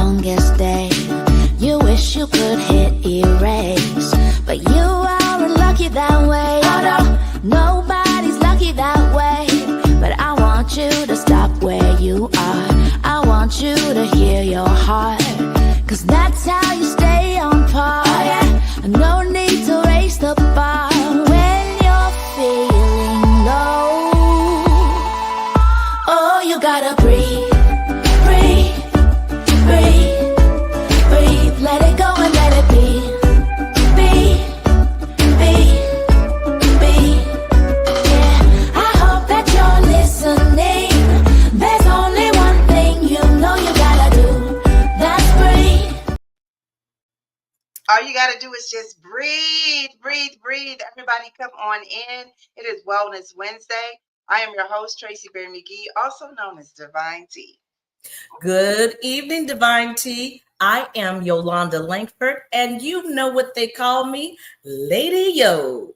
longest day. You wish you could hit erase, but you aren't lucky that way. Oh no, nobody's lucky that way. But I want you to stop where you are. I want you to hear your heart, 'cause that's how you stay on par. Oh yeah, no need to raise the bar when you're feeling low. Oh, you gotta breathe, breathe, breathe, breathe. Let it go and let it be, be, be, be. Yeah, I hope that you're listening. There's only one thing you know you gotta do. That's breathe. All you got to do is just breathe, breathe, breathe. Everybody come on in. It is Wellness Wednesday. I am your host, Tracy Berry McGee, also known as Divine T. Good evening, Divine T. I am Yolanda Langford, and you know what they call me, Lady Yo.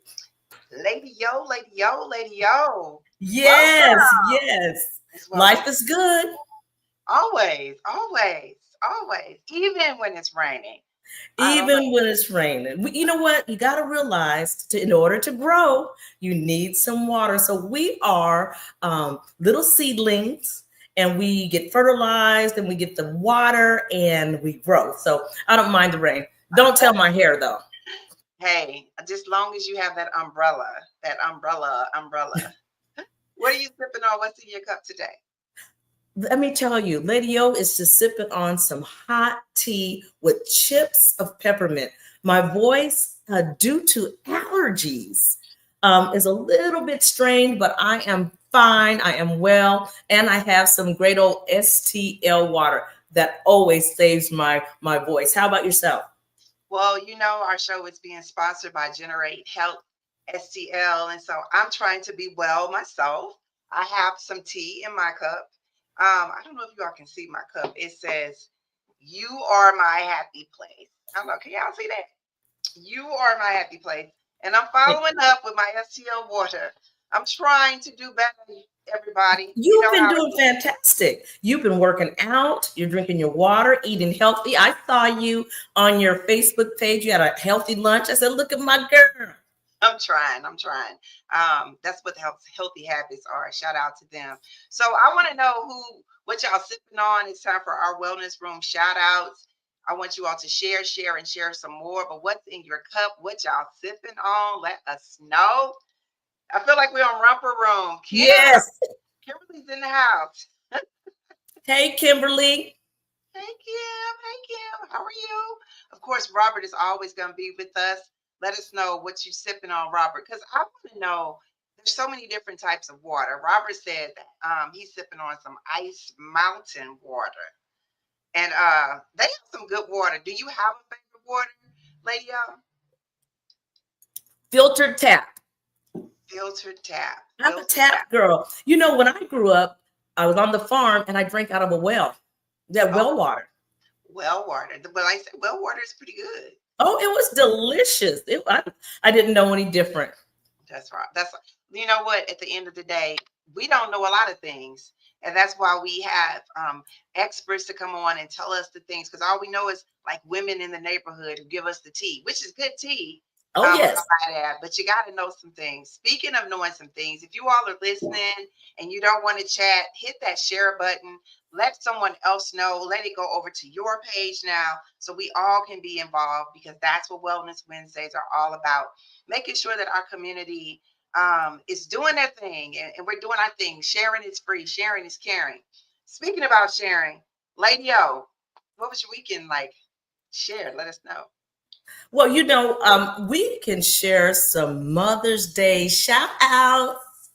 Lady Yo, Lady Yo, Lady Yo. Yes, Welcome. yes. It's welcome. Life is good. Always, always, always, even when it's raining. Even when it's raining. You know what? You got to realize in order to grow, you need some water. So we are little seedlings, and we get fertilized and we get the water and we grow. So I don't mind the rain. Don't tell my hair though. Hey, just long as you have that umbrella. What are you sipping on? What's in your cup today? Let me tell you, Lady O is just sipping on some hot tea with chips of peppermint. My voice, due to allergies, is a little bit strained, but I am fine. I am well, and I have some great old STL water that always saves my voice. How about yourself? Well, you know, our show is being sponsored by Generate Health STL, and so I'm trying to be well myself. I have some tea in my cup. I don't know if you all can see my cup. It says, "You are my happy place." I don't know. Can y'all see that? You are my happy place. And I'm following up with my STL water. I'm trying to do better, everybody. You've been doing fantastic. You've been working out. You're drinking your water, eating healthy. I saw you on your Facebook page. You had a healthy lunch. I said, look at my girl. I'm trying. That's what healthy habits are. Shout out to them. So I want to know what y'all sipping on. It's time for our wellness room shout outs. I want you all to share some more. But what's in your cup? What y'all sipping on? Let us know. I feel like we're on Romper Room. Yes. Kimberly's in the house. Hey, Kimberly. Hey, Kim. How are you? Of course, Robert is always going to be with us. Let us know what you're sipping on, Robert, because I want to know. There's so many different types of water. Robert said that he's sipping on some Ice Mountain water. And they have some good water. Do you have a favorite water, Lady? Filtered tap. Filtered tap. I'm a tap girl. You know, when I grew up, I was on the farm and I drank out of a well. Well water. Well water. But I said well water is pretty good. Oh, it was delicious. I didn't know any different. That's right. You know what? At the end of the day, we don't know a lot of things. And that's why we have experts to come on and tell us the things. Because all we know is like women in the neighborhood who give us the tea, which is good tea. Oh, yes. But you got to know some things. Speaking of knowing some things, if you all are listening and you don't want to chat, hit that share button. Let someone else know. Let it go over to your page now so we all can be involved, because that's what Wellness Wednesdays are all about. Making sure that our community is doing their thing and we're doing our thing. Sharing is free. Sharing is caring. Speaking about sharing, Lady O, what was your weekend like? Share. Let us know. Well, you know, we can share some Mother's Day shout outs.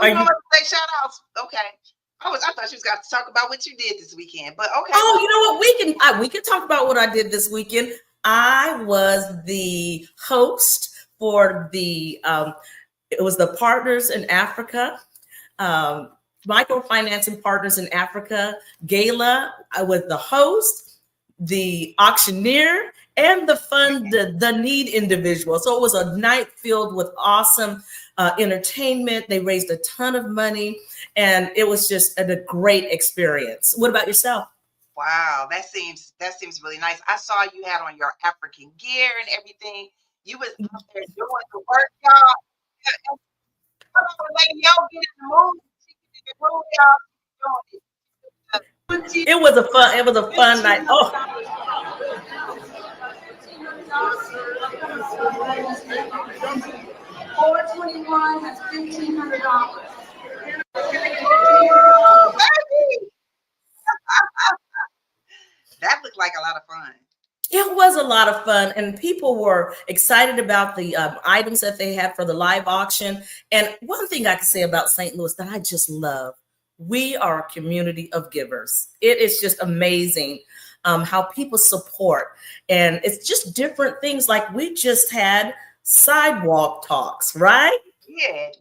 Mother's Day shout outs. Okay. I thought you was going to talk about what you did this weekend, but okay. Oh, you know what? We can talk about what I did this weekend. I was the host for it was the Partners in Africa, Microfinancing Partners in Africa Gala. I was the host, the auctioneer, and the need individual. So it was a night filled with awesome entertainment. They raised a ton of money, and it was just a great experience. What about yourself? Wow, that seems really nice. I saw you had on your African gear and everything. You was out there doing the work, y'all. Yeah, and come on, lady, yo, get in the mood. She get in the mood, y'all. She's doing it. It was a fun night. Oh, 421 has $1,500. Woo, baby. That looked like a lot of fun. it was a lot of fun, and people were excited about the items that they had for the live auction. And one thing I can say about St. Louis that I just love, we are a community of givers. It is just amazing how people support, and it's just different things. Like we just had sidewalk talks, right?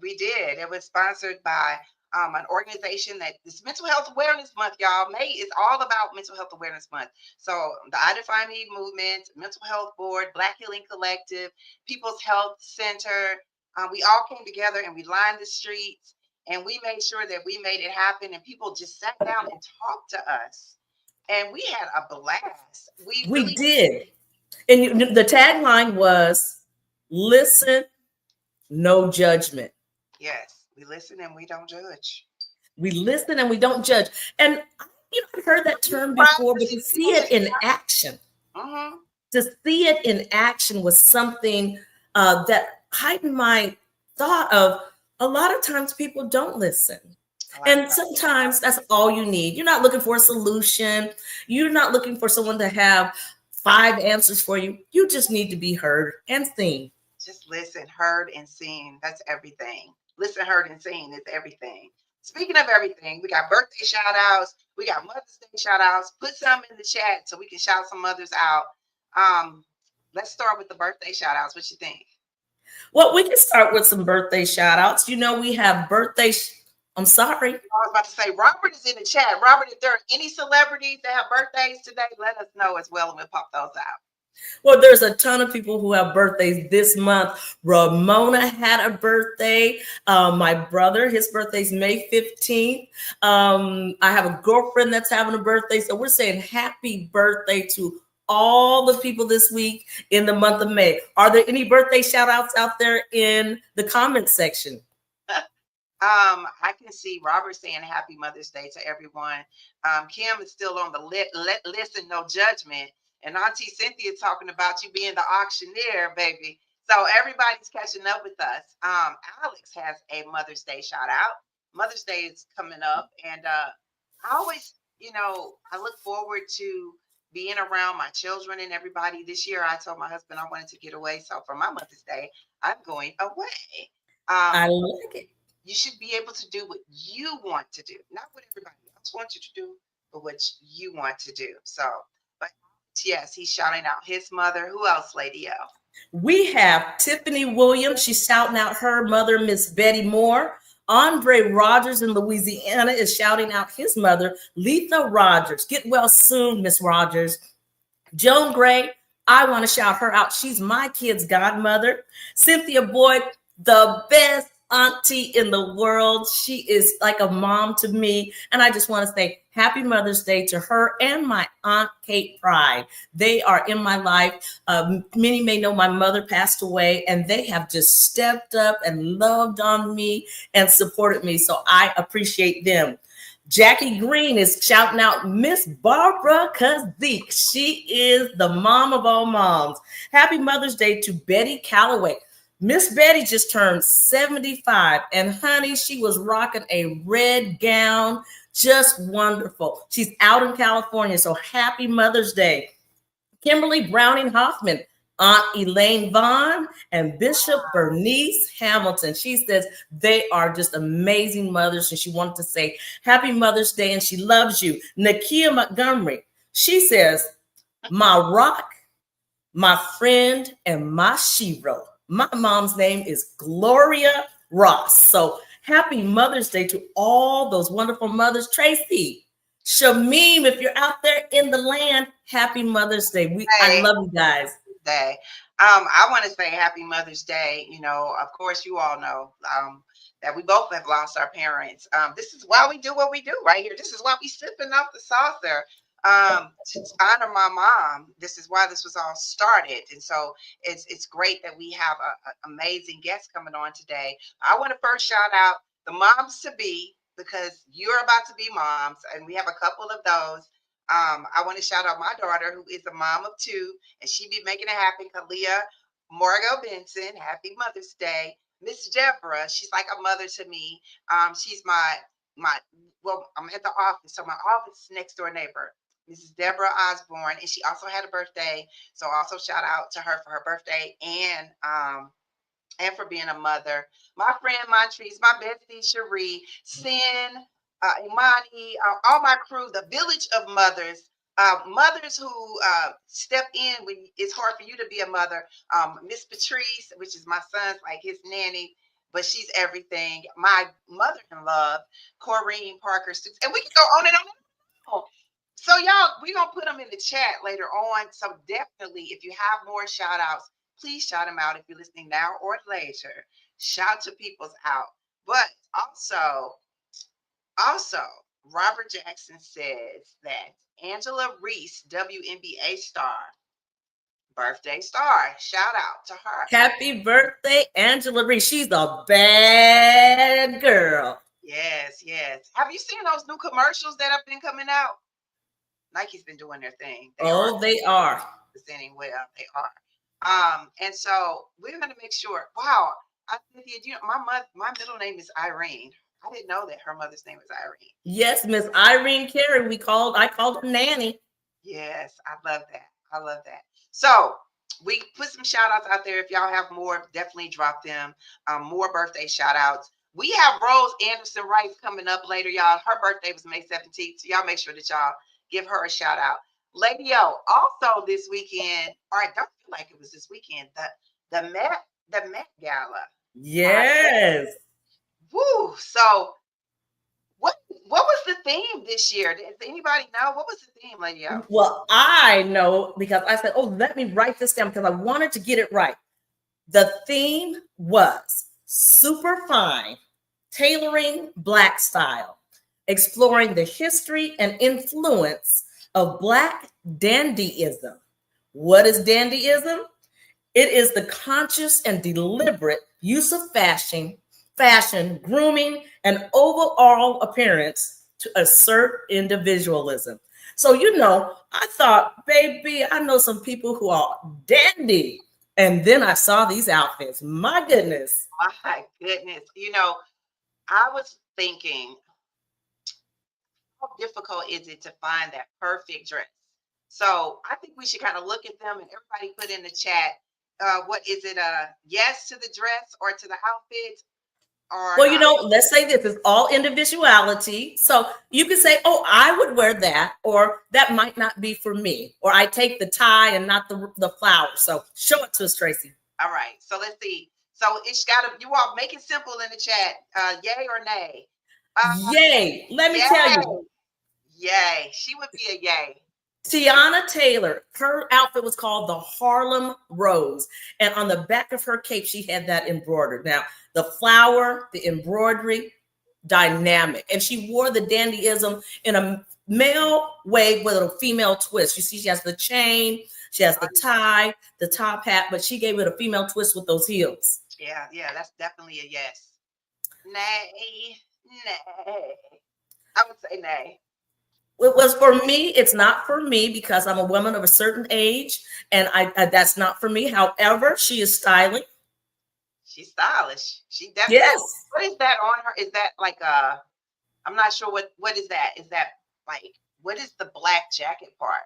We did. It was sponsored by an organization that this Mental Health Awareness Month, y'all. May is all about Mental Health Awareness Month. So the I Define Me movement, Mental Health Board, Black Healing Collective, People's Health Center, we all came together and we lined the streets and we made sure that we made it happen. And people just sat down and talked to us, and we had a blast. We We really, did. And the tagline was listen, no judgment. yes, we listen and we don't judge. We listen and we don't judge. And I've heard that term Proud before, to but see to see people it that, in action, mhm. to see it in action was something that heightened my thought of a lot of times people don't listen. I like And sometimes that's all you need. You're not looking for a solution. You're not looking for someone to have 5 answers for you. You just need to be heard and seen. just listen, heard, and seen. That's everything. Listen, heard, and seen is everything. Speaking of everything, we got birthday shout outs. We got Mother's Day shout outs. Put some in the chat so we can shout some mothers out. Um, let's start with the birthday shout outs. What you think? Well, we can start with some birthday shout outs. We have I'm sorry. I was about to say, Robert is in the chat. Robert, if there are any celebrities that have birthdays today, let us know as well and we'll pop those out. Well, there's a ton of people who have birthdays this month. Ramona had a birthday. My brother, his birthday's May 15th. I have a girlfriend that's having a birthday. So we're saying happy birthday to all the people this week in the month of May. Are there any birthday shout outs out there in the comment section? I can see Robert saying Happy Mother's Day to everyone. Kim is still on the listen, no judgment. And Auntie Cynthia talking about you being the auctioneer, baby. So everybody's catching up with us. Alex has a Mother's Day shout out. Mother's Day is coming up, and I always, I look forward to being around my children and everybody. This year, I told my husband I wanted to get away, so for my Mother's Day, I'm going away. I like it. You should be able to do what you want to do, not what everybody else wants you to do, but what you want to do. So, but yes, he's shouting out his mother. Who else, Lady L? We have Tiffany Williams. She's shouting out her mother, Miss Betty Moore. Andre Rogers in Louisiana is shouting out his mother, Letha Rogers. Get well soon, Miss Rogers. Joan Gray, I want to shout her out. She's my kid's godmother. Cynthia Boyd, the best auntie in the world. She is like a mom to me. And I just want to say happy Mother's Day to her and my Aunt Kate Pride. They are in my life. Many may know my mother passed away, and they have just stepped up and loved on me and supported me. So I appreciate them. Jackie Green is shouting out Miss Barbara Kazik. She is the mom of all moms. Happy Mother's Day to Betty Calloway. Miss Betty just turned 75, and honey, she was rocking a red gown. Just wonderful. She's out in California, so happy Mother's Day. Kimberly Browning Hoffman, Aunt Elaine Vaughn, and Bishop Bernice Hamilton. She says they are just amazing mothers, and she wanted to say happy Mother's Day, and she loves you. Nakia Montgomery, she says, my rock, my friend, and my shero. My mom's name is Gloria Ross. So happy Mother's Day to all those wonderful mothers. Tracy, Shamim, if you're out there in the land, happy Mother's Day. I love you guys. Day. I want to say happy Mother's Day. Of course, you all know that we both have lost our parents. This is why we do what we do right here. This is why we sipping off the saucer. to honor my mom. This is why this was all started. And so it's great that we have a amazing guest coming on today. I want to first shout out the moms to be, because you're about to be moms, and we have a couple of those. I want to shout out my daughter, who is a mom of two, and she be making it happen. Kalia Morgo Benson, happy Mother's Day. Miss Deborah, she's like a mother to me. She's my well, I'm at the office, so my office next door neighbor, Mrs. Deborah Osborne, and she also had a birthday. So also shout out to her for her birthday and for being a mother. My friend Montrese, my bestie Cherie, Sin, Imani, all my crew, the village of mothers. Mothers who step in when it's hard for you to be a mother. Miss Patrice, which is my son's like his nanny, but she's everything. My mother in love, Corrine Parker, and we can go on and on and on. So y'all, we're gonna put them in the chat later on. So definitely, if you have more shout outs, please shout them out if you're listening now or later. Shout to people's out. But also, Robert Jackson says that Angela Reese, WNBA star, birthday star. Shout out to her. Happy birthday, Angela Reese. She's a bad girl. Yes, yes. Have you seen those new commercials that have been coming out? Nike's been doing their thing. They are. Presenting well, they are. And so we're going to make sure. Wow, my middle name is Irene. I didn't know that her mother's name was Irene. Yes, Miss Irene Carey. I called her nanny. Yes, I love that. I love that. So we put some shout outs out there. If y'all have more, definitely drop them. More birthday shout outs. We have Rose Anderson Rice coming up later, y'all. Her birthday was May 17th. So y'all make sure that y'all give her a shout out. Lady O, also this weekend, or I don't feel like it was this weekend, the Met Gala. Yes. Woo. So what was the theme this year? Does anybody know? What was the theme, Lady O? Well, I know because I said, oh, let me write this down because I wanted to get it right. The theme was super fine, tailoring Black style, exploring the history and influence of Black dandyism. What is dandyism? It is the conscious and deliberate use of fashion, grooming, and overall appearance to assert individualism. So, I thought, baby, I know some people who are dandy. And then I saw these outfits. My goodness. My goodness. I was thinking, how difficult is it to find that perfect dress? So I think we should kind of look at them and everybody put in the chat, what is it, a yes to the dress or to the outfit? Well, let's say this is all individuality. So you can say, oh, I would wear that, or that might not be for me, or I take the tie and not the flower. So show it to us, Tracy. All right. So let's see. So it's you all make it simple in the chat. Yay or nay? Yay. Let me tell you. Yay. She would be a yay. Tiana Taylor, her outfit was called the Harlem Rose. And on the back of her cape, she had that embroidered. Now, the flower, the embroidery, dynamic. And she wore the dandyism in a male way with a female twist. You see, she has the chain, she has the tie, the top hat, but she gave it a female twist with those heels. Yeah, that's definitely a yes. Nay. I would say nay. It was for me. It's not for me because I'm a woman of a certain age, and I that's not for me. However, she is styling. She's stylish. She definitely. Yes. What is that on her? Is that like I'm not sure what is that? Is that like what is the black jacket part?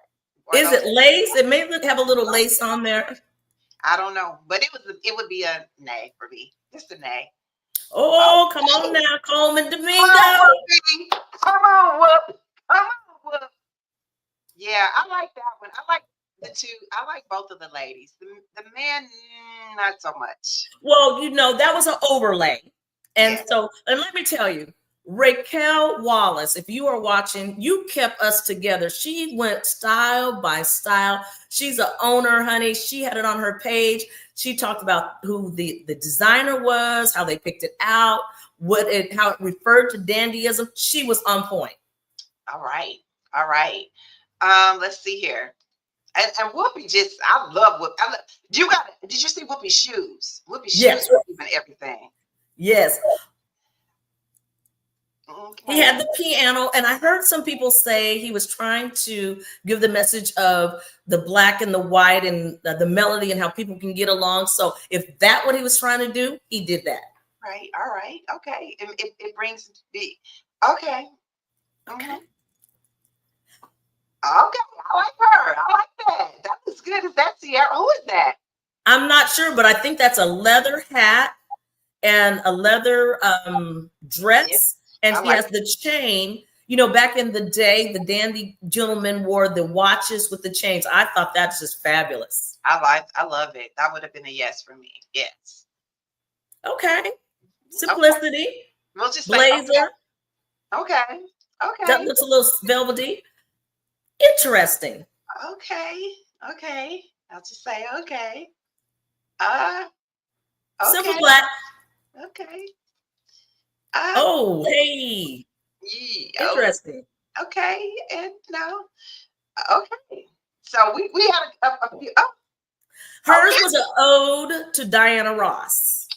Is it lace? It may have a little lace on there. I don't know, but it would be a nay for me. Just a nay. Oh, come on now, Coleman Domingo. Come on, Whoop. Yeah, I like that one. I like the two. I like both of the ladies. The men, not so much. Well, that was an overlay. And so, and let me tell you, Raquel Wallace, if you are watching, you kept us together. She went style by style. She's an owner, honey. She had it on her page. She talked about who the designer was, how they picked it out, how it referred to dandyism. She was on point. All right. Let's see here. And Whoopi I love Whoopi. Did you see Whoopi's shoes? Whoopi's shoes Yes. were even everything. Yes. He Okay. had the piano, and I heard some people say he was trying to give the message of the black and the white and the melody and how people can get along. So if that what he was trying to do, he did that. Right. All right. Okay. It brings the okay. Okay. Okay. I like her. I like that. That was good. Is that Sierra? Who is that? I'm not sure, but I think that's a leather hat and a leather dress, Yes, and I she like has the chain. You know, back in the day, the dandy gentlemen wore the watches with the chains. I thought that's just fabulous. I love it. That would have been a yes for me. Yes. Okay. Okay. Simplicity. We'll just say Blazer. okay. Okay. That Okay. looks a little velvety. Interesting. Okay. Okay. I'll just say okay. Simple Okay. black. Okay. Oh, hey. Oh, Interesting. okay. And no. Okay. So we had a few. Oh, Hers okay. was an ode to Diana Ross.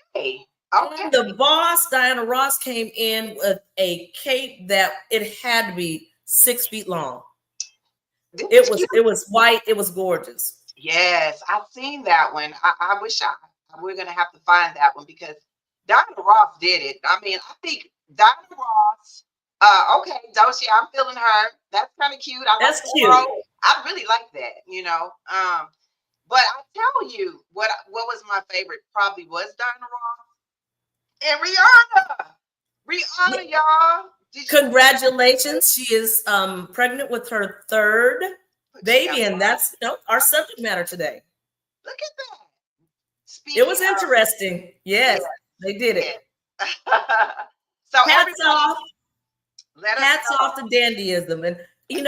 Okay. And the boss, Diana Ross, came in with a cape that it had to be 6 feet long. It was white. It was gorgeous. Yes, I've seen that one. I wish we're gonna have to find that one because Diana Ross did it. I mean, I think Diana Ross. Okay, Doshi, I'm feeling her. That's kind of cute. I like That's that cute. role. I really like that. But I tell you what was my favorite probably was Diana Ross and Rihanna. Rihanna, y'all. Congratulations. She is pregnant with her third baby, and Look that's our subject matter today. at that. It was Speaking of, interesting. Yes, yeah, they did it. yeah. So Hats off. let us Hats know. off to dandyism. And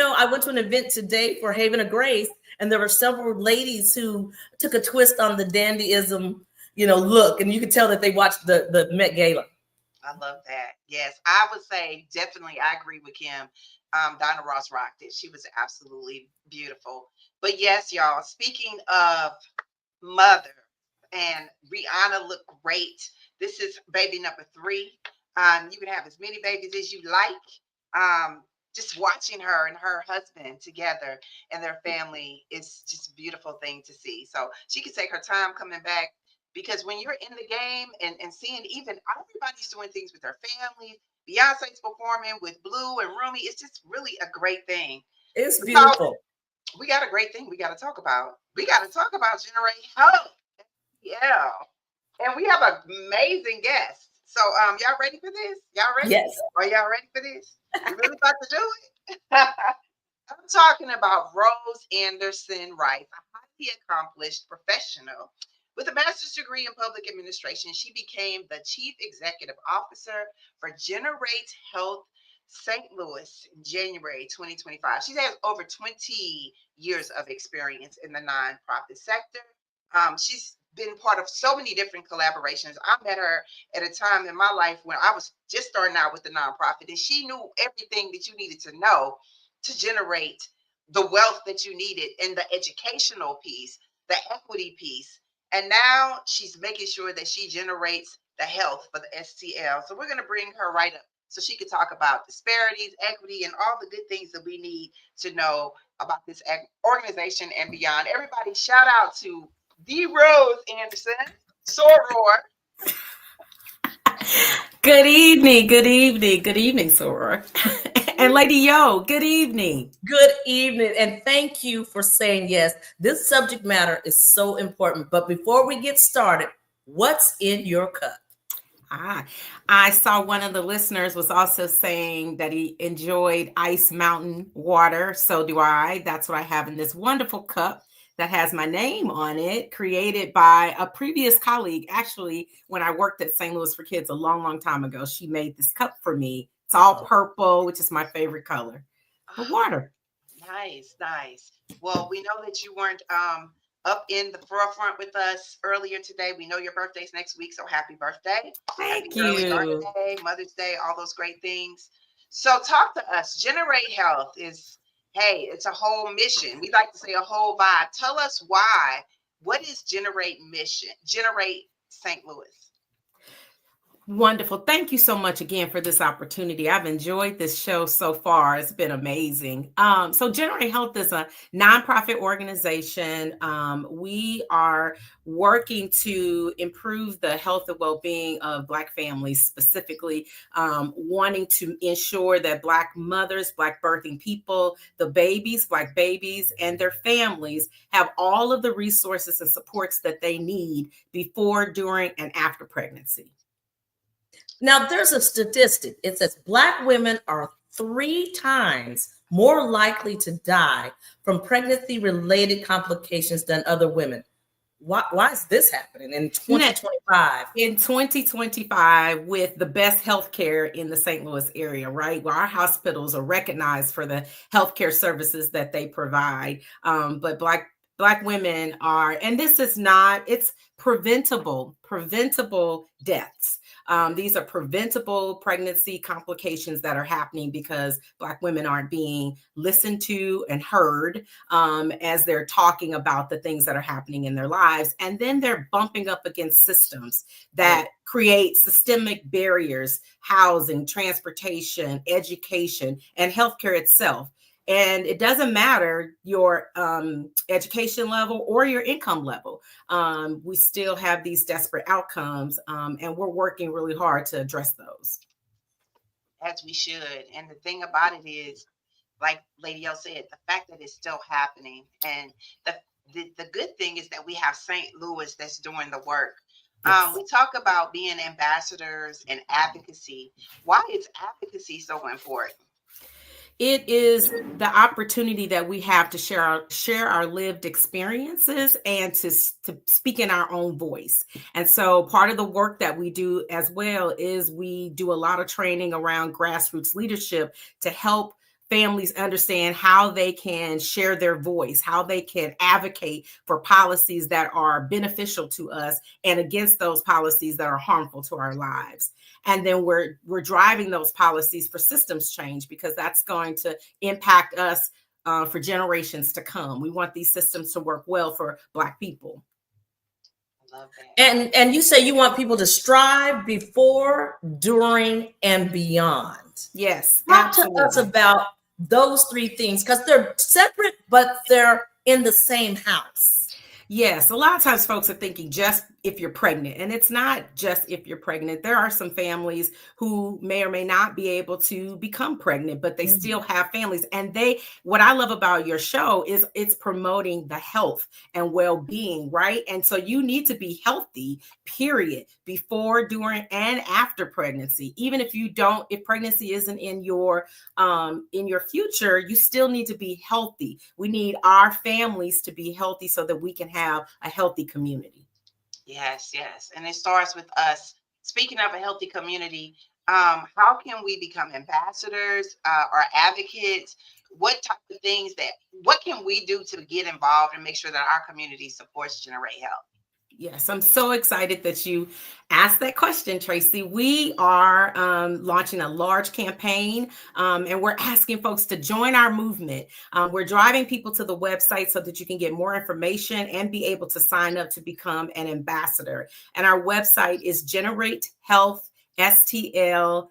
I went to an event today for Haven of Grace, and there were several ladies who took a twist on the dandyism, look, and you could tell that they watched the Met Gala. I love that. Yes, I would say definitely. I agree with Kim. Donna Ross rocked it. She was absolutely beautiful. But yes, y'all. Speaking of mother and Rihanna looked great. This is baby number 3. You can have as many babies as you like. Just watching her and her husband together and their family is just a beautiful thing to see. So she can take her time coming back because when you're in the game and seeing even everybody's doing things with their families, Beyonce's performing with Blue and Rumi, it's just really a great thing. It's So beautiful. we got a great thing we got to talk about. We got to talk about Generate Health. Yeah. And we have an amazing guest. So y'all ready for this? Y'all ready? Yes. Are y'all ready for this? You really about to do it? I'm talking about Rose Anderson Rice, a highly accomplished professional with a master's degree in public administration. She became the chief executive officer for Generate Health St. Louis in January 2025. She has over 20 years of experience in the nonprofit sector. She's been part of so many different collaborations. I met her at a time in my life when I was just starting out with the nonprofit, and she knew everything that you needed to know to generate the wealth that you needed in the educational piece, the equity piece. And now she's making sure that she generates the health for the STL. So we're going to bring her right up so she could talk about disparities, equity, and all the good things that we need to know about this organization and beyond. Everybody, shout out to the Rose Anderson, Soror. Good evening, good evening, good evening, Soror. And Lady Yo, good evening. Good evening, and thank you for saying yes. This subject matter is so important. But before we get started, what's in your cup? I saw one of the listeners was also saying that he enjoyed Ice Mountain water. So do I. That's what I have in this wonderful cup that has my name on it, created by a previous colleague. Actually, when I worked at St. Louis for Kids a long, long time ago, she made this cup for me. It's all purple, which is my favorite color. For water. Nice, nice. Well, we know that you weren't up in the forefront with us earlier today. We know your birthday's next week, so happy birthday. Thank Happy early you. birthday, Mother's Day, all those great things. So talk to us. Generate Health is hey, it's a whole mission. We like to say a whole vibe. Tell us why. What is Generate Mission? Generate St. Louis. Wonderful. Thank you so much again for this opportunity. I've enjoyed this show so far. It's been amazing. So Generate Health is a nonprofit organization. We are working to improve the health and well-being of Black families, specifically wanting to ensure that Black mothers, Black birthing people, the babies, Black babies, and their families have all of the resources and supports that they need before, during, and after pregnancy. Now, there's a statistic. It says Black women are 3 times more likely to die from pregnancy-related complications than other women. Why is this happening in 2025? In 2025, with the best healthcare in the St. Louis area, right? Where our hospitals are recognized for the healthcare services that they provide. But Black women are, and this is not, it's preventable deaths. These are preventable pregnancy complications that are happening because Black women aren't being listened to and heard as they're talking about the things that are happening in their lives. And then they're bumping up against systems that create systemic barriers, housing, transportation, education, and healthcare itself. And it doesn't matter your education level or your income level. We still have these desperate outcomes, and we're working really hard to address those. As we should. And the thing about it is, like Lady L said, the fact that it's still happening. And the good thing is that we have St. Louis that's doing the work. Yes. We talk about being ambassadors and advocacy. Why is advocacy so important? It is the opportunity that we have to share our lived experiences and to speak in our own voice. And so part of the work that we do as well is we do a lot of training around grassroots leadership to help families understand how they can share their voice, how they can advocate for policies that are beneficial to us and against those policies that are harmful to our lives. And then we're driving those policies for systems change because that's going to impact us for generations to come. We want these systems to work well for Black people. I love that. And you say you want people to strive before, during, and beyond. Yes. Talk to us about those 3 things because they're separate, but they're in the same house. Yes, a lot of times folks are thinking just if you're pregnant, and it's not just if you're pregnant. There are some families who may or may not be able to become pregnant, but they still have families. And what I love about your show is it's promoting the health and well-being, right? And so you need to be healthy, period, before, during, and after pregnancy. Even if pregnancy isn't in your future, you still need to be healthy. We need our families to be healthy so that we can have a healthy community. Yes. And it starts with us. Speaking of a healthy community, how can we become ambassadors or advocates? What can we do to get involved and make sure that our community supports Generate Health? Yes, I'm so excited that you asked that question, Tracy. We are launching a large campaign and we're asking folks to join our movement. We're driving people to the website so that you can get more information and be able to sign up to become an ambassador. And our website is Generate Health STL.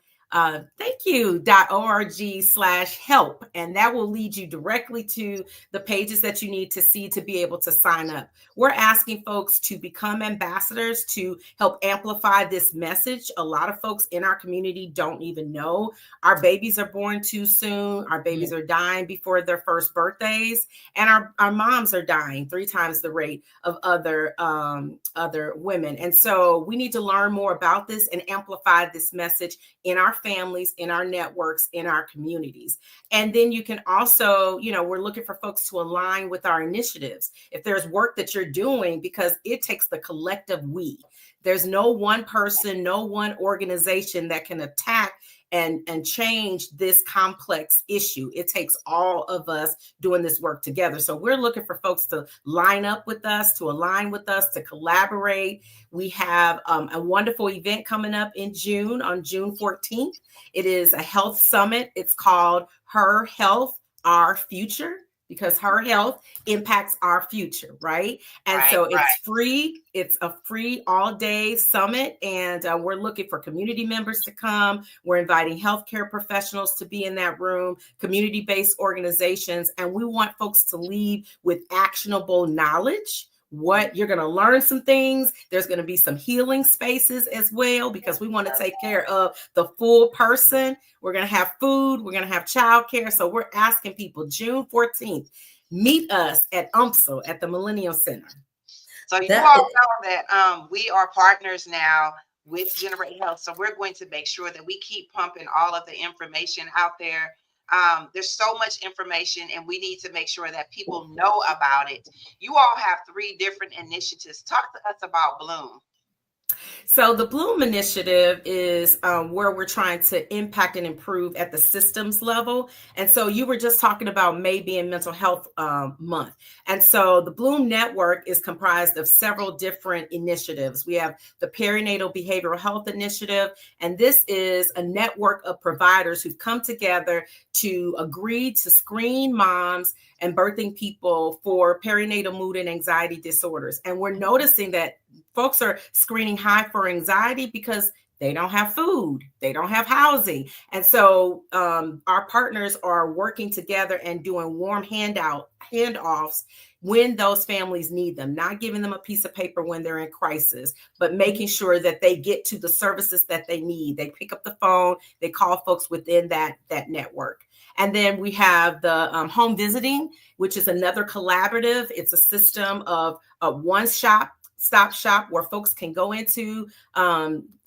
.org/help. And that will lead you directly to the pages that you need to see to be able to sign up. We're asking folks to become ambassadors to help amplify this message. A lot of folks in our community don't even know our babies are born too soon. Our babies are dying before their first birthdays. And our moms are dying 3 times the rate of other women. And so we need to learn more about this and amplify this message in our families, in our networks, in our communities. And then you can also, we're looking for folks to align with our initiatives. If there's work that you're doing, because it takes the collective we. There's no one person, no one organization that can attack and change this complex issue. It takes all of us doing this work together. So we're looking for folks to line up with us, to align with us, to collaborate. We have a wonderful event coming up in June, on June 14th. It is a health summit. It's called Her Health, our future, because her health impacts our future, right? And Right, so right. it's free. It's a free all-day summit, and we're looking for community members to come. We're inviting healthcare professionals to be in that room, community-based organizations, and we want folks to leave with actionable knowledge. What you're going to learn some things. There's going to be some healing spaces as well, because we want to take care of the full person. We're going to have food. We're going to have childcare. So we're asking people June 14th, meet us at UMSL at the Millennium Center. So you That all is- know that we are partners now with Generate Health. So we're going to make sure that we keep pumping all of the information out there. There's so much information, and we need to make sure that people know about it. You all have 3 different initiatives. Talk to us about Bloom. So the Bloom Initiative is where we're trying to impact and improve at the systems level. And so you were just talking about May being Mental Health Month. And so the Bloom Network is comprised of several different initiatives. We have the Perinatal Behavioral Health Initiative, and this is a network of providers who've come together to agree to screen moms and birthing people for perinatal mood and anxiety disorders. And we're noticing that folks are screening high for anxiety because they don't have food, they don't have housing. And so our partners are working together and doing warm handoffs when those families need them, not giving them a piece of paper when they're in crisis, but making sure that they get to the services that they need. They pick up the phone, they call folks within that network. And then we have the home visiting, which is another collaborative. It's a system of stop shop where folks can go into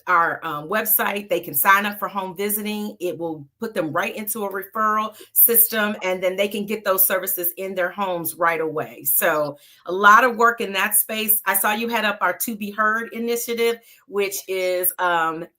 our website. They can sign up for home visiting. It will put them right into a referral system, and then they can get those services in their homes right away. So a lot of work in that space. I saw you had up our To Be Heard initiative, which is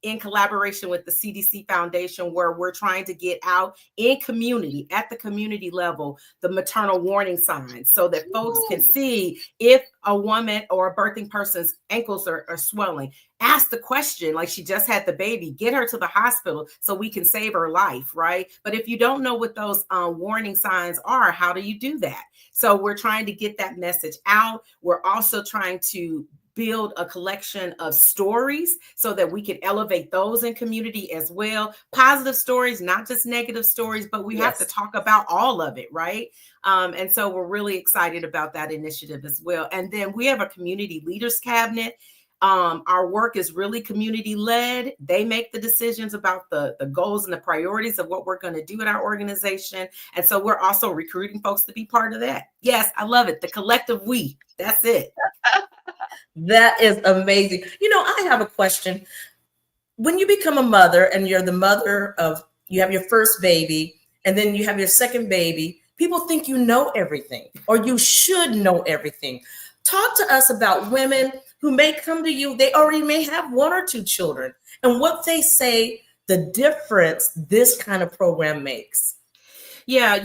in collaboration with the CDC Foundation, where we're trying to get out in community, at the community level, the maternal warning signs, so that folks can see if a woman or a birthing person's ankles are swelling. Ask the question, like, she just had the baby, get her to the hospital so we can save her life, right? But if you don't know what those warning signs are, how do you do that? So we're trying to get that message out. We're also trying to build a collection of stories so that we can elevate those in community as well. Positive stories, not just negative stories, but we have to talk about all of it, right? And so we're really excited about that initiative as well. And then we have a community leaders cabinet. Our work is really community led. They make the decisions about the goals and the priorities of what we're going to do in our organization. And so we're also recruiting folks to be part of that. Yes, I love it. The collective we. That's it. That is amazing. You know, I have a question. When you become a mother and you're the mother of, you have your first baby and then you have your second baby, people think you know everything or you should know everything. Talk to us about women who may come to you, they already may have 1 or 2 children, and what they say the difference this kind of program makes. Yeah,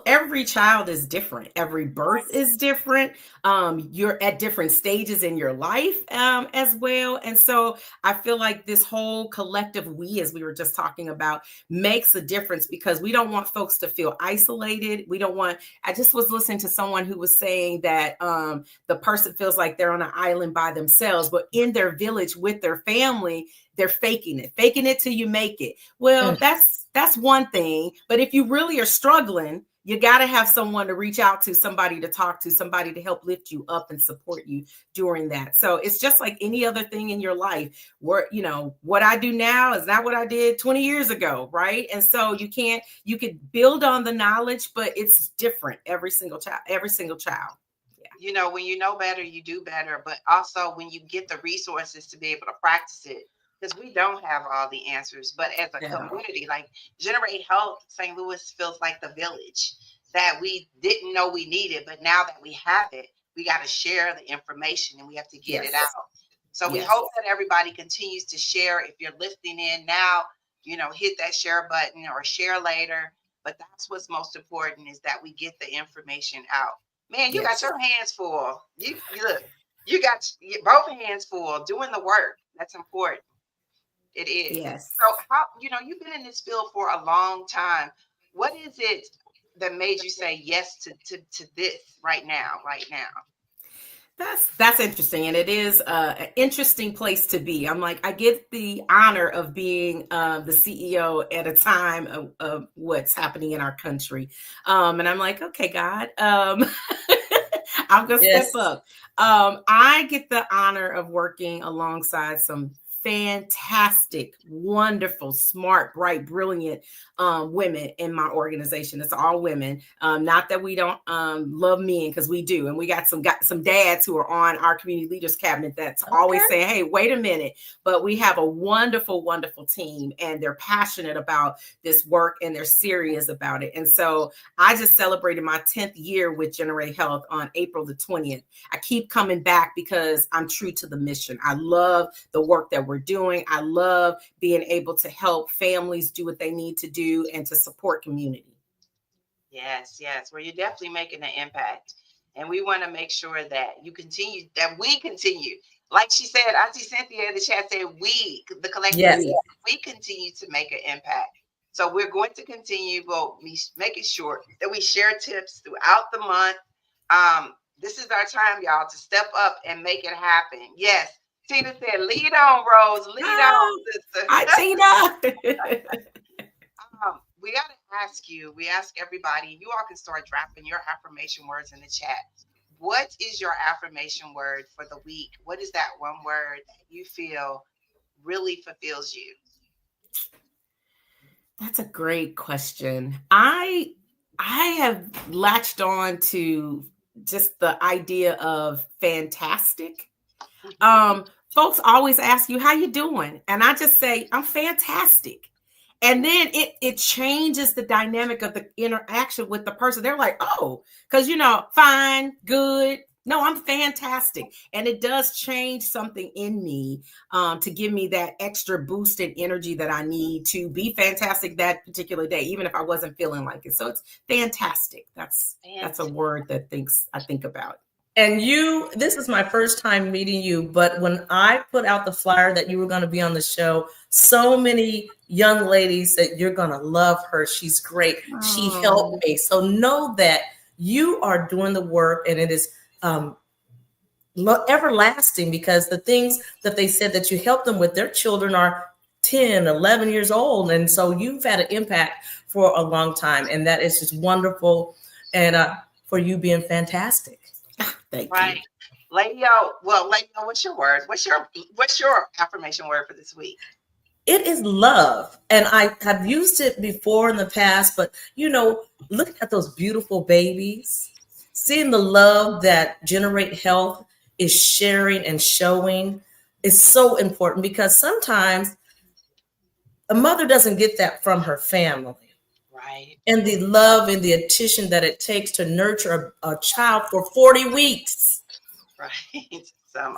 every child is different. Every birth is different. You're at different stages in your life as well. And so I feel like this whole collective we, as we were just talking about, makes a difference because we don't want folks to feel isolated. I just was listening to someone who was saying that the person feels like they're on an island by themselves, but in their village with their family, they're faking it till you make it. Well, that's one thing. But if you really are struggling, you got to have someone to reach out to, somebody to talk to, somebody to help lift you up and support you during that. So it's just like any other thing in your life where, what I do now is not what I did 20 years ago. Right. And so you could build on the knowledge, but it's different every single child. Yeah. When you know better, you do better. But also when you get the resources to be able to practice it, because we don't have all the answers. But as a community, like Generate Health, St. Louis feels like the village that we didn't know we needed. But now that we have it, we got to share the information and we have to get it out. So we hope that everybody continues to share. If you're listening in now, hit that share button or share later. But that's what's most important, is that we get the information out. Man, you got your hands full. You look, you got both hands full doing the work. That's important. It is. Yes. So how, you've been in this field for a long time. What is it that made you say yes to this right now, right now? That's interesting, and it is an interesting place to be. I'm like, I get the honor of being the CEO at a time of what's happening in our country, and I'm like, okay, God, I'm gonna step Yes. up. I get the honor of working alongside some fantastic, wonderful, smart, bright, brilliant women in my organization. It's all women. Not that we don't love men, because we do, and we got some dads who are on our community leaders cabinet that's always saying, "Hey, wait a minute." But we have a wonderful, wonderful team, and they're passionate about this work and they're serious about it. And so I just celebrated my 10th year with Generate Health on April the 20th. I keep coming back because I'm true to the mission. I love the work that we're doing. I love being able to help families do what they need to do and to support community. Yes, yes. Well, you're definitely making an impact. And we want to make sure that that we continue. Like she said, Auntie Cynthia in the chat said, the collective, Yes. we continue to make an impact. So we're going to continue, but making sure that we share tips throughout the month. This is our time, y'all, to step up and make it happen. Yes. Tina said, lead on, Rose. Lead on, sister. Hi, Tina. We got to we ask everybody, you all can start dropping your affirmation words in the chat. What is your affirmation word for the week? What is that one word that you feel really fulfills you? That's a great question. I have latched on to just the idea of fantastic. Folks always ask you, how you doing? And I just say, I'm fantastic. And then it changes the dynamic of the interaction with the person. They're like, oh, because, fine, good. No, I'm fantastic. And it does change something in me to give me that extra boost in energy that I need to be fantastic that particular day, even if I wasn't feeling like it. So it's fantastic. That's a word that I think about. And this is my first time meeting you, but when I put out the flyer that you were going to be on the show, so many young ladies said, you're going to love her. She's great. She helped me. So know that you are doing the work, and it is everlasting, because the things that they said that you helped them with, their children are 10, 11 years old. And so you've had an impact for a long time. And that is just wonderful. And for you being fantastic. Thank you. Lady O, what's your word? What's your affirmation word for this week? It is love. And I have used it before in the past, but looking at those beautiful babies, seeing the love that Generate Health is sharing and showing is so important, because sometimes a mother doesn't get that from her family. Right. And the love and the attention that it takes to nurture a child for 40 weeks. Right.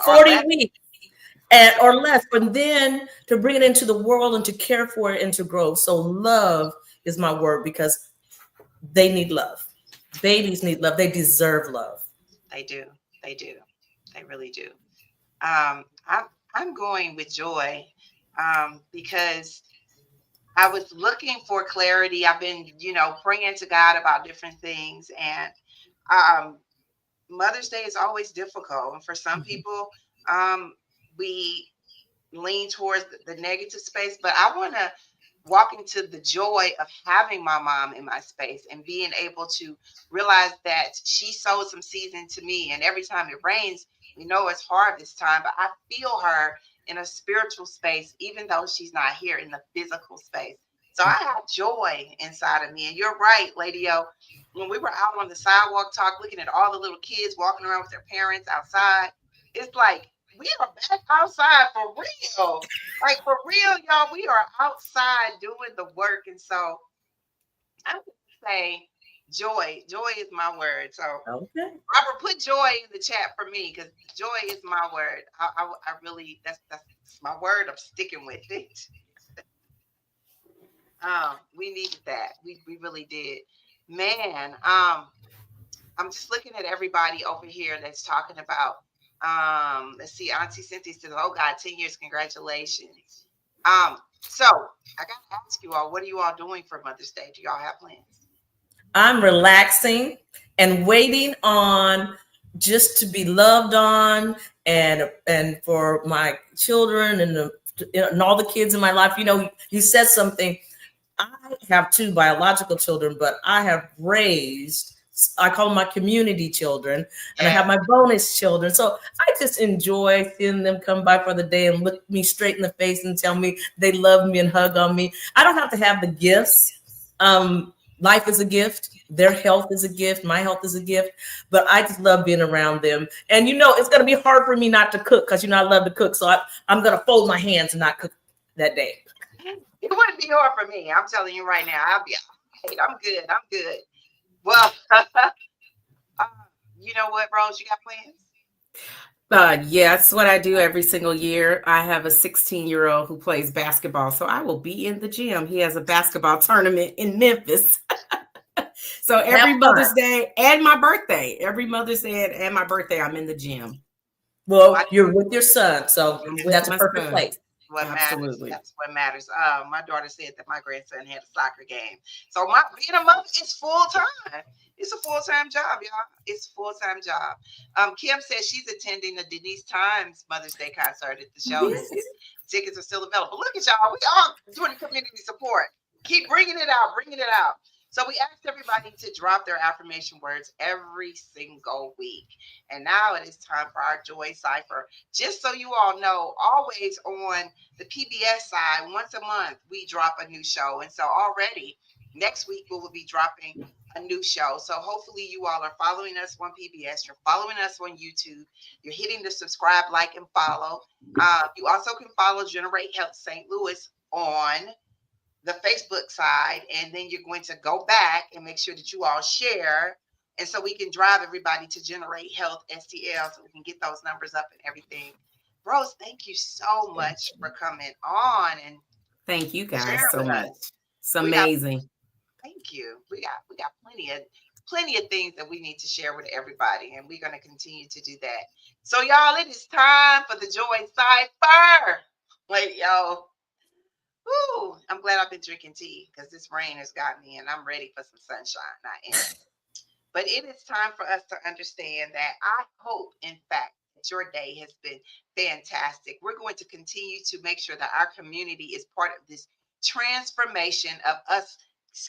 40 weeks or less. But then to bring it into the world and to care for it and to grow. So love is my word, because they need love. Babies need love. They deserve love. They do. They do. They really do. I'm going with joy, because I was looking for clarity. I've been, praying to God about different things. And Mother's Day is always difficult. And for some people, we lean towards the negative space. But I want to walk into the joy of having my mom in my space and being able to realize that she sowed some seeds into me. And every time it rains, we know it's harvest time, but I feel her in a spiritual space, even though she's not here in the physical space. So I have joy inside of me. And you're right, Lady O. When we were out on the sidewalk looking at all the little kids walking around with their parents outside, it's like, we are back outside for real. Like, for real, y'all, we are outside doing the work. And so I'm going to say joy. Joy is my word. So, okay. Robert, put joy in the chat for me, because joy is my word. I really, that's my word. I'm sticking with it. We needed that. We really did. Man, I'm just looking at everybody over here that's talking about, let's see, Auntie Cynthia says, oh God, 10 years, congratulations. So I got to ask you all, what are you all doing for Mother's Day? Do y'all have plans? I'm relaxing and waiting on just to be loved on, and for my children and all the kids in my life. You know, you said something. I have 2 biological children, but I have raised, I call them my community children, and I have my bonus children. So I just enjoy seeing them come by for the day and look me straight in the face and tell me they love me and hug on me. I don't have to have the gifts. Life is a gift. Their health is a gift. My health is a gift. But I just love being around them. And, you know, it's going to be hard for me not to cook because, you know, I love to cook. So I'm going to fold my hands and not cook that day. It wouldn't be hard for me. I'm telling you right now. I'm good. I'm good. Well, you know what, Rose? You got plans? Yeah, that's what I do every single year. I have a 16-year-old who plays basketball, so I will be in the gym. He has a basketball tournament in Memphis. So every Mother's Day and my birthday, I'm in the gym. Well, you're with your son, so that's a perfect place. Absolutely. That's what matters. My daughter said that my grandson had a soccer game. So being a mother is full time. It's a full-time job, y'all. It's a full-time job. Kim says she's attending the Denise Times Mother's Day concert at the show. Yes. Tickets are still available. Look at y'all. We all doing community support. Keep bringing it out. So we asked everybody to drop their affirmation words every single week. And now it is time for our Joy Cipher. Just so you all know, always on the PBS side, once a month, we drop a new show. And so already next week, we will be dropping a new show. So hopefully you all are following us on PBS. You're following us on YouTube. You're hitting the subscribe, like, and follow. You also can follow Generate Health St. Louis on the Facebook side, and then you're going to go back and make sure that you all share, and so we can drive everybody to Generate Health STL so we can get those numbers up and everything. Rose, thank you so much for coming on, and thank you guys so much. It's amazing. Thank you. We got plenty of things that we need to share with everybody, and we're going to continue to do that. So y'all, it is time for the Joy Cipher. Wait, y'all. Ooh, I'm glad I've been drinking tea because this rain has got me and I'm ready for some sunshine. I am. But it is time for us to understand that I hope, in fact, that your day has been fantastic. We're going to continue to make sure that our community is part of this transformation of us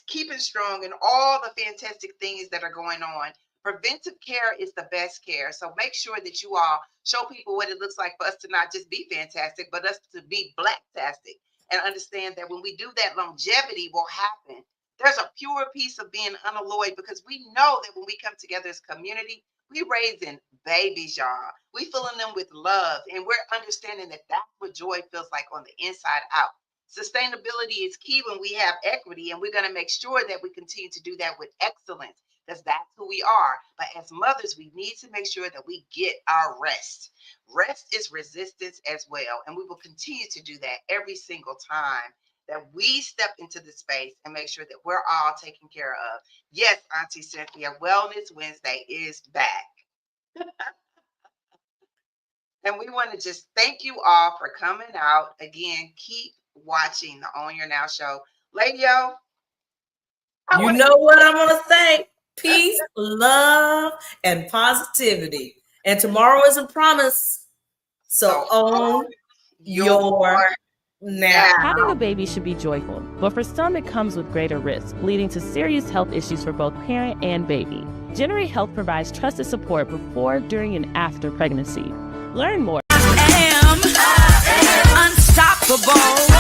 keeping strong and all the fantastic things that are going on. Preventive care is the best care. So make sure that you all show people what it looks like for us to not just be fantastic, but us to be blacktastic. And understand that when we do that, longevity will happen. There's a pure piece of being unalloyed because we know that when we come together as a community, we raising babies, y'all. We filling them with love, and we're understanding that that's what joy feels like on the inside out. Sustainability is key when we have equity, and we're going to make sure that we continue to do that with excellence because that's who we are. But as mothers, we need to make sure that we get our rest. Rest is resistance as well. And we will continue to do that every single time that we step into the space and make sure that we're all taken care of. Yes, Auntie Cynthia, Wellness Wednesday is back. And we want to just thank you all for coming out. Again, keep watching the On Your Now show. Lady-O, you know what I'm going to say. Peace, love, and positivity. And tomorrow isn't promised. So own your now. Having a baby should be joyful, but for some it comes with greater risk, leading to serious health issues for both parent and baby. Generate Health provides trusted support before, during, and after pregnancy. Learn more. I am unstoppable.